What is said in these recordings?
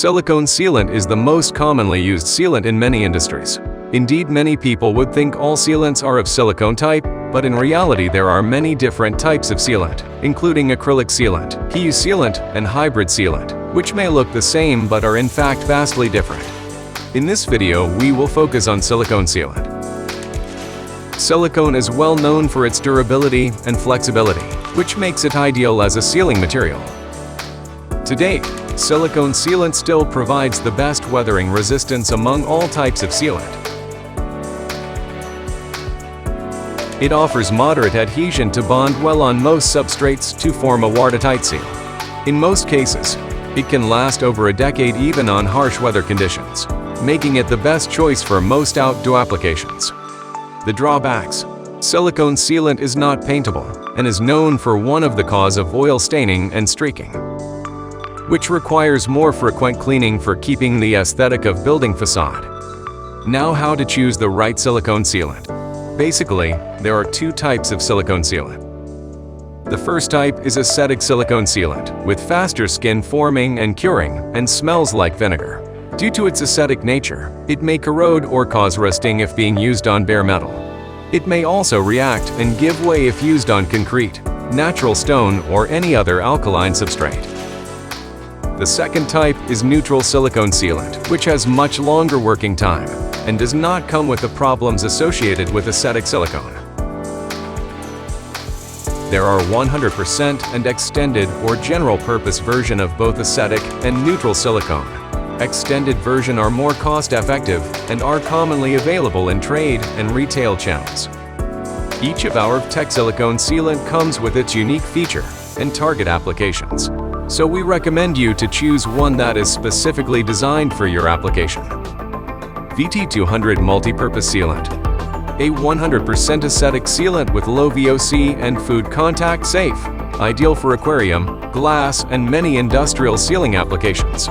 Silicone sealant is the most commonly used sealant in many industries. Indeed, many people would think all sealants are of silicone type, but in reality there are many different types of sealant, including acrylic sealant, PU sealant, and hybrid sealant, which may look the same but are in fact vastly different. In this video, we will focus on silicone sealant. Silicone is well known for its durability and flexibility, which makes it ideal as a sealing material. To date, silicone sealant still provides the best weathering resistance among all types of sealant. It offers moderate adhesion to bond well on most substrates to form a watertight seal. In most cases, it can last over a decade even on harsh weather conditions, making it the best choice for most outdoor applications. The drawbacks: silicone sealant is not paintable and is known for one of the cause of oil staining and streaking, which requires more frequent cleaning for keeping the aesthetic of building facade. Now, how to choose the right silicone sealant. Basically, there are two types of silicone sealant. The first type is acetic silicone sealant, with faster skin forming and curing, and smells like vinegar. Due to its acetic nature, it may corrode or cause rusting if being used on bare metal. It may also react and give way if used on concrete, natural stone, or any other alkaline substrate. The second type is neutral silicone sealant, which has much longer working time and does not come with the problems associated with acetic silicone. There are 100% and extended or general purpose version of both acetic and neutral silicone. Extended version are more cost-effective and are commonly available in trade and retail channels. Each of our tech silicone sealant comes with its unique feature and target applications, so we recommend you to choose one that is specifically designed for your application. VT200 Multi-Purpose Sealant. A 100% acetic sealant with low VOC and food contact safe, ideal for aquarium, glass, and many industrial sealing applications.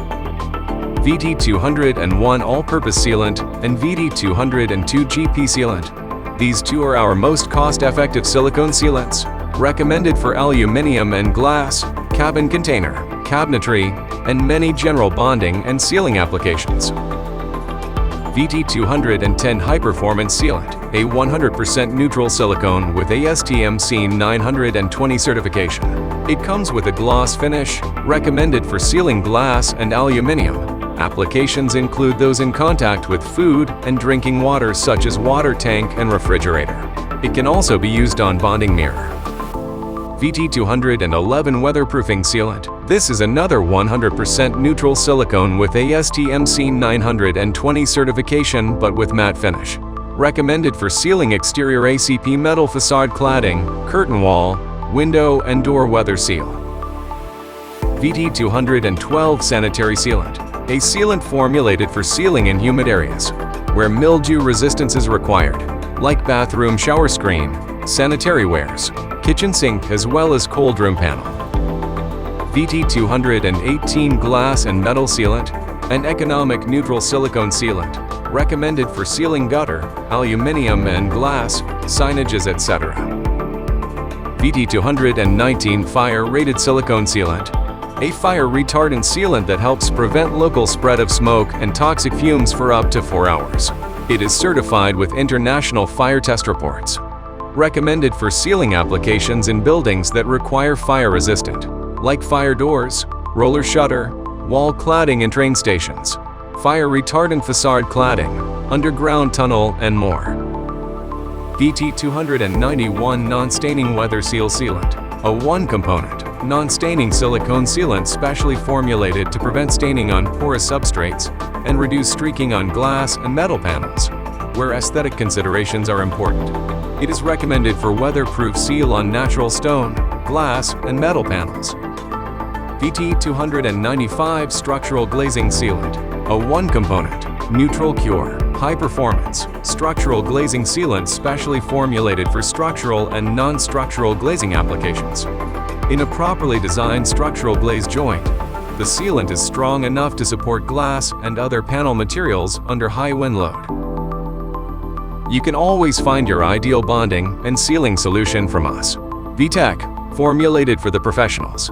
VT201 All-Purpose Sealant and VT202 GP Sealant. These two are our most cost-effective silicone sealants, recommended for aluminum and glass, cabin container, cabinetry, and many general bonding and sealing applications. VT210 High Performance Sealant, a 100% neutral silicone with ASTM SEAN 920 certification. It comes with a gloss finish, recommended for sealing glass and aluminum. Applications include those in contact with food and drinking water such as water tank and refrigerator. It can also be used on bonding mirror. VT211 Weatherproofing Sealant. This is another 100% neutral silicone with ASTM SEAN 920 certification but with matte finish. Recommended for sealing exterior ACP metal facade cladding, curtain wall, window and door weather seal. VT212 Sanitary Sealant. A sealant formulated for sealing in humid areas, where mildew resistance is required, like bathroom shower screen, sanitary wares, kitchen sink, as well as cold room panel. VT218 Glass and Metal Sealant, an economic neutral silicone sealant, recommended for sealing gutter, aluminum and glass, signages, etc. VT219 Fire Rated Silicone Sealant, a fire retardant sealant that helps prevent local spread of smoke and toxic fumes for up to 4 hours. It is certified with international fire test reports. Recommended for sealing applications in buildings that require fire resistant, like fire doors, roller shutter, wall cladding in train stations, fire retardant facade cladding, underground tunnel, and more. VT291 Non-Staining Weather Seal Sealant, a one-component, non-staining silicone sealant specially formulated to prevent staining on porous substrates and reduce streaking on glass and metal panels, where aesthetic considerations are important. It is recommended for weatherproof seal on natural stone, glass, and metal panels. VT295 Structural Glazing Sealant, a one-component, neutral cure, high-performance, structural glazing sealant specially formulated for structural and non-structural glazing applications. In a properly designed structural glaze joint, the sealant is strong enough to support glass and other panel materials under high wind load. You can always find your ideal bonding and sealing solution from us. VTech, formulated for the professionals.